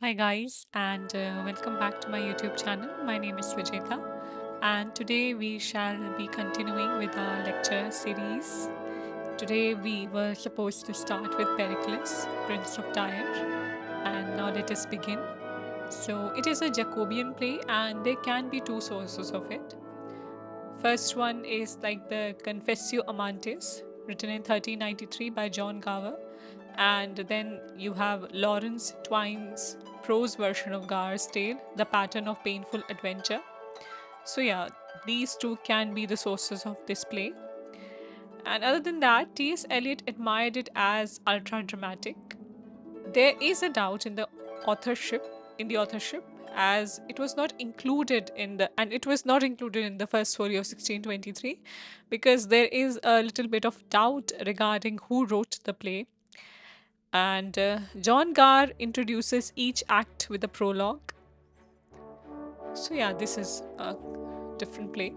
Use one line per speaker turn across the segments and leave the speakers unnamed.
Hi guys, and welcome back to my YouTube channel. My name is Vijeta, and today we shall be continuing with our lecture series. Today we were supposed to start with Pericles, Prince of Tyre, and now let us begin. So it is a Jacobean play, and there can be two sources of it. First one is like the Confessio Amantis, written in 1393 by John Gower, and then you have Lawrence Twine's prose version of Gower's tale, The Pattern of Painful Adventure. So, yeah, these two can be the sources of this play. And other than that, T.S. Eliot admired it as ultra dramatic. There is a doubt in the authorship, as it was not included in the first story of 1623, because there is a little bit of doubt regarding who wrote the play. And John Garr introduces each act with a prologue. So, yeah, this is a different play.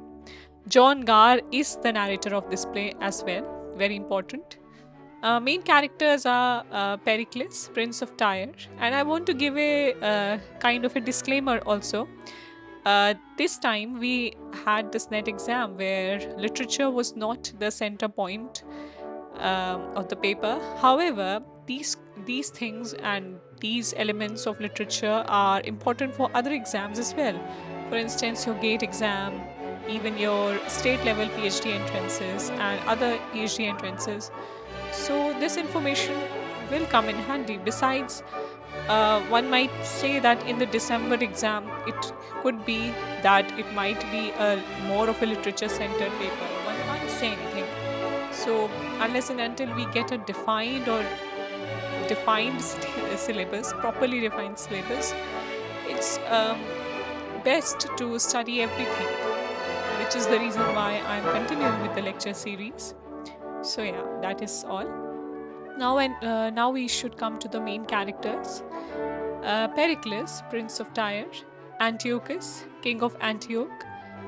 John Garr is the narrator of this play as well, very important. Main characters are Pericles, Prince of Tyre, and I want to give a kind of a disclaimer also. This time we had this net exam where literature was not the center point of the paper. However, these things and these elements of literature are important for other exams as well. For instance, your GATE exam, even your state level PhD entrances, and other PhD entrances. So, this information will come in handy. Besides, one might say that in the December exam, it could be that it might be a more of a literature centered paper. One can't say anything. So, unless and until we get a syllabus, properly defined syllabus, it's best to study everything, which is the reason why I'm continuing with the lecture series. So, yeah, that is all. Now we should come to the main characters. Pericles, Prince of Tyre, Antiochus, King of Antioch,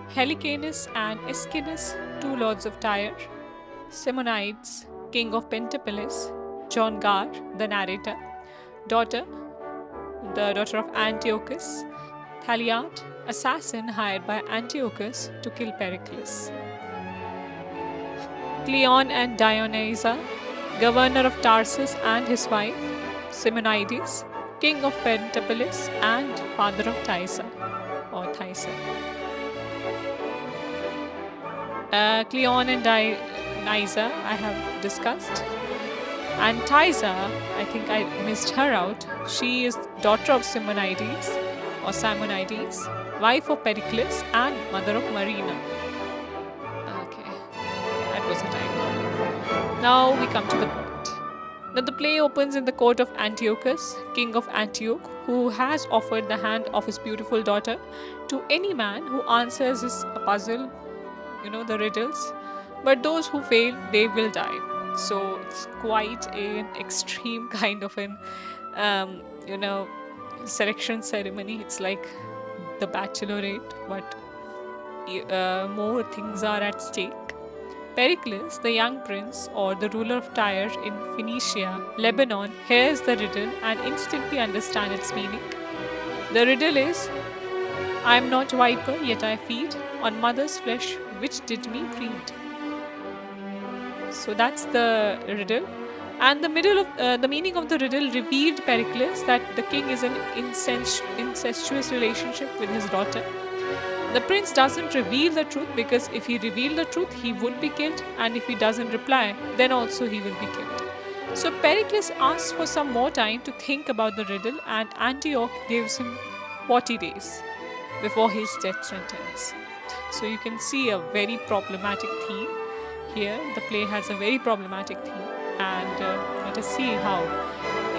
Helicanus and Aeschylus, two lords of Tyre, Simonides, King of Pentapolis, John Garr, the narrator, daughter, the daughter of Antiochus, Thaliart, assassin hired by Antiochus to kill Pericles, Cleon and Dionysa, governor of Tarsus and his wife, Simonides, king of Pentapolis and father of Thysa or Thysa. Cleon and Dionysa I have discussed. And Thysa, I think I missed her out. She is daughter of Simonides or Simonides, wife of Pericles and mother of Marina. Okay, that was a typo. Now we come to the point. Now the play opens in the court of Antiochus, king of Antioch, who has offered the hand of his beautiful daughter to any man who answers his puzzle, the riddles. But those who fail, they will die. So it's quite an extreme kind of an, um, you know, selection ceremony. It's like the bachelorette, but more things are at stake. Pericles, the young prince or the ruler of Tyre in Phoenicia, Lebanon, hears the riddle and instantly understands its meaning. The riddle is, I am not viper, yet I feed on mother's flesh, which did me breed. So that's the riddle. And the meaning of the riddle revealed Pericles that the king is in incestuous relationship with his daughter. The prince doesn't reveal the truth because if he revealed the truth, he would be killed, and if he doesn't reply, then also he will be killed. So Pericles asks for some more time to think about the riddle, and Antioch gives him 40 days before his death sentence. So you can see a very problematic theme here. The play has a very problematic theme, and let us see how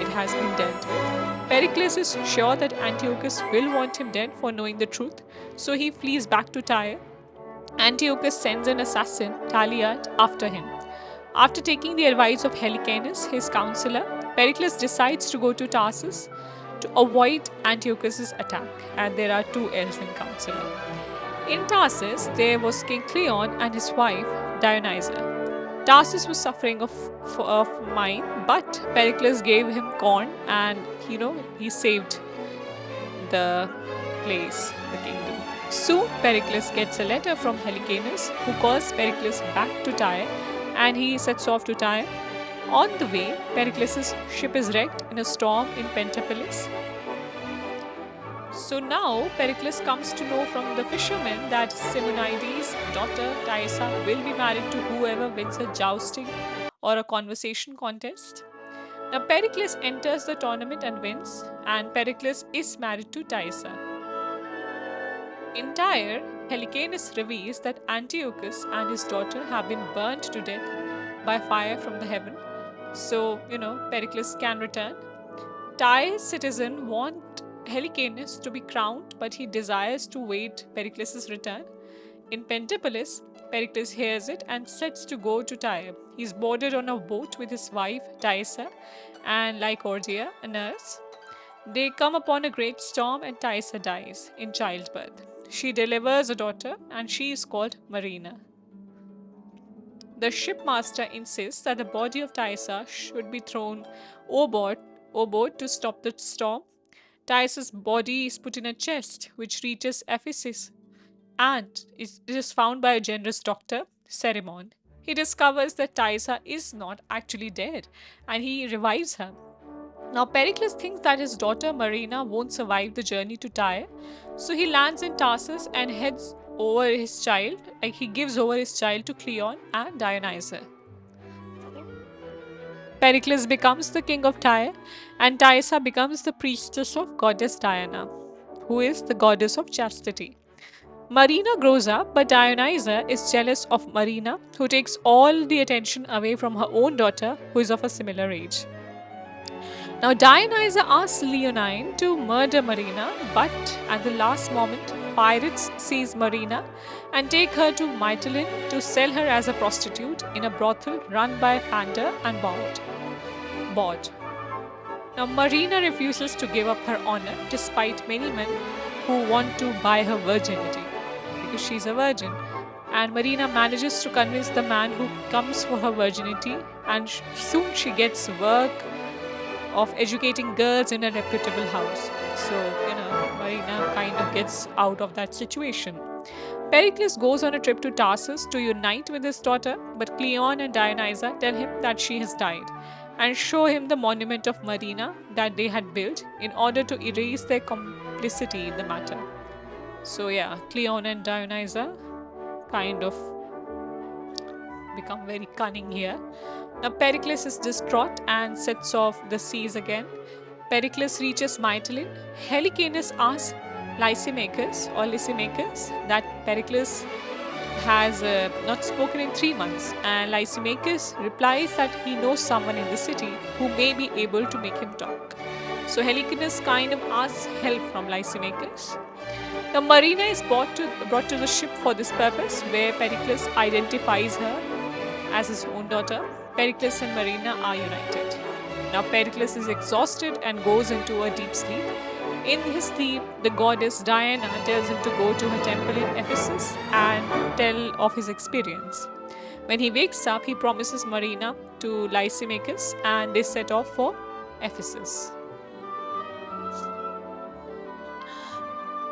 it has been dealt with. Pericles is sure that Antiochus will want him dead for knowing the truth, so he flees back to Tyre. Antiochus sends an assassin, Thaliart, after him. After taking the advice of Helicanus, his counselor, Pericles decides to go to Tarsus to avoid Antiochus's attack, and there are two heirs in council. In Tarsus, there was King Cleon and his wife, Dionysa. Tarsus was suffering of mine, but Pericles gave him corn, and he saved the place, the kingdom. Soon Pericles gets a letter from Helicanus, who calls Pericles back to Tyre, and he sets off to Tyre. On the way, Pericles' ship is wrecked in a storm in Pentapolis. So now Pericles comes to know from the fishermen that Simonides' daughter Thaisa will be married to whoever wins a jousting or a conversation contest. Now Pericles enters the tournament and wins, and Pericles is married to Thaisa. In Tyre, Helicanus reveals that Antiochus and his daughter have been burnt to death by fire from the heaven. So, Pericles can return. Tyre's citizens want Helicanus to be crowned, but he desires to wait Pericles' return. In Pentapolis, Pericles hears it and sets to go to Tyre. He's boarded on a boat with his wife Thaisa and Lycordia, a nurse. They come upon a great storm and Thaisa dies in childbirth. She delivers a daughter and she is called Marina. The shipmaster insists that the body of Thaisa should be thrown overboard to stop the storm. Thaisa's body is put in a chest which reaches Ephesus, and it is found by a generous doctor, Cerimon. He discovers that Thaisa is not actually dead, and he revives her. Now Pericles thinks that his daughter Marina won't survive the journey to Tyre, so he lands in Tarsus and gives over his child to Cleon and Dionysa. Pericles becomes the king of Tyre, and Thaisa becomes the priestess of goddess Diana, who is the goddess of chastity. Marina grows up, but Dionysa is jealous of Marina, who takes all the attention away from her own daughter, who is of a similar age. Now Dionysa asks Leonine to murder Marina, but at the last moment, pirates seize Marina and take her to Mytilene to sell her as a prostitute in a brothel run by Pander and Bod. Now Marina refuses to give up her honor despite many men who want to buy her virginity because she's a virgin. And Marina manages to convince the man who comes for her virginity, and soon she gets work of educating girls in a reputable house. So, Marina kind of gets out of that situation. Pericles goes on a trip to Tarsus to unite with his daughter, but Cleon and Dionysa tell him that she has died and show him the monument of Marina that they had built in order to erase their complicity in the matter. So, yeah, Cleon and Dionysa kind of become very cunning here. Now Pericles is distraught and sets off the seas again. Pericles reaches Mytilene. Helicanus asks Lysimachus that Pericles has not spoken in 3 months, and Lysimachus replies that he knows someone in the city who may be able to make him talk. So Helicanus kind of asks help from Lysimachus. Now Marina is brought to the ship for this purpose, where Pericles identifies her as his own daughter. Pericles and Marina are united. Now Pericles is exhausted and goes into a deep sleep. In his sleep, the goddess Diana tells him to go to her temple in Ephesus and tell of his experience. When he wakes up, he promises Marina to Lysimachus, and they set off for Ephesus.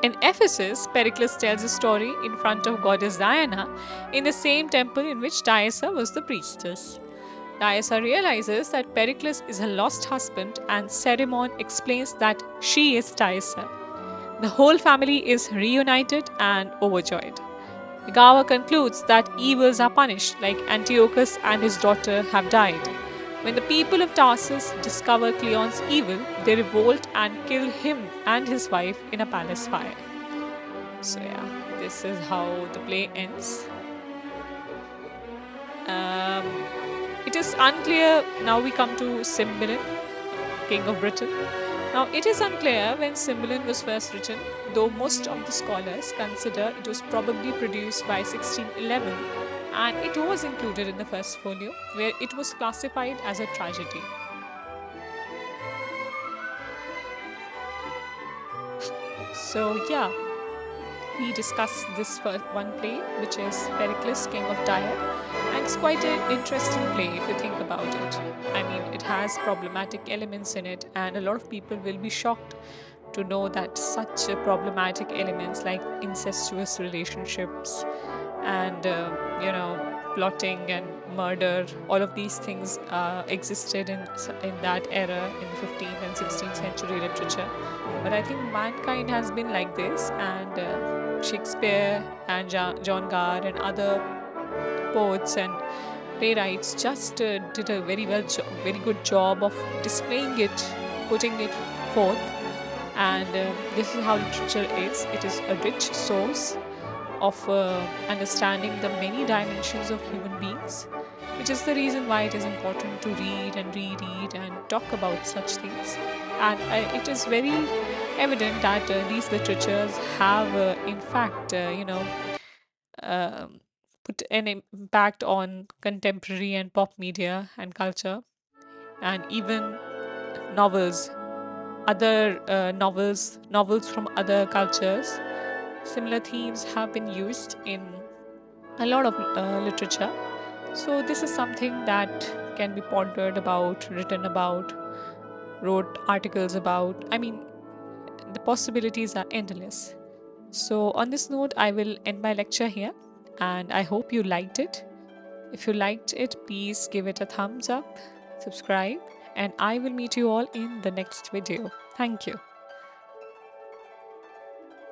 In Ephesus, Pericles tells a story in front of goddess Diana in the same temple in which Thaisa was the priestess. Thaisa realizes that Pericles is her lost husband, and Cerimon explains that she is Thaisa. The whole family is reunited and overjoyed. Gawa concludes that evils are punished, like Antiochus and his daughter have died. When the people of Tarsus discover Cleon's evil, they revolt and kill him and his wife in a palace fire. So yeah, this is how the play ends. It is unclear. Now we come to Cymbeline, king of Britain. Now it is unclear when Cymbeline was first written, though most of the scholars consider it was probably produced by 1611, and it was included in the first folio, where it was classified as a tragedy. So yeah, we discuss this for one play, which is Pericles, King of Tyre, and it's quite an interesting play if you think about it. I mean, it has problematic elements in it, and a lot of people will be shocked to know that such problematic elements like incestuous relationships and plotting and murder, all of these things existed in that era in the 15th and 16th century literature. But I think mankind has been like this, and Shakespeare and John Gard and other poets and playwrights just did a very good job of displaying it, putting it forth. And this is how literature is. It is a rich source of understanding the many dimensions of human beings, which is the reason why it is important to read and reread and talk about such things. And it is very evident that these literatures have, in fact, um, put an impact on contemporary and pop media and culture, and even novels, other novels from other cultures. Similar themes have been used in a lot of literature. So, this is something that can be pondered about, written about, wrote articles about. I mean, the possibilities are endless. So, on this note, I will end my lecture here, and I hope you liked it. If you liked it, please give it a thumbs up, subscribe, and I will meet you all in the next video. Thank you.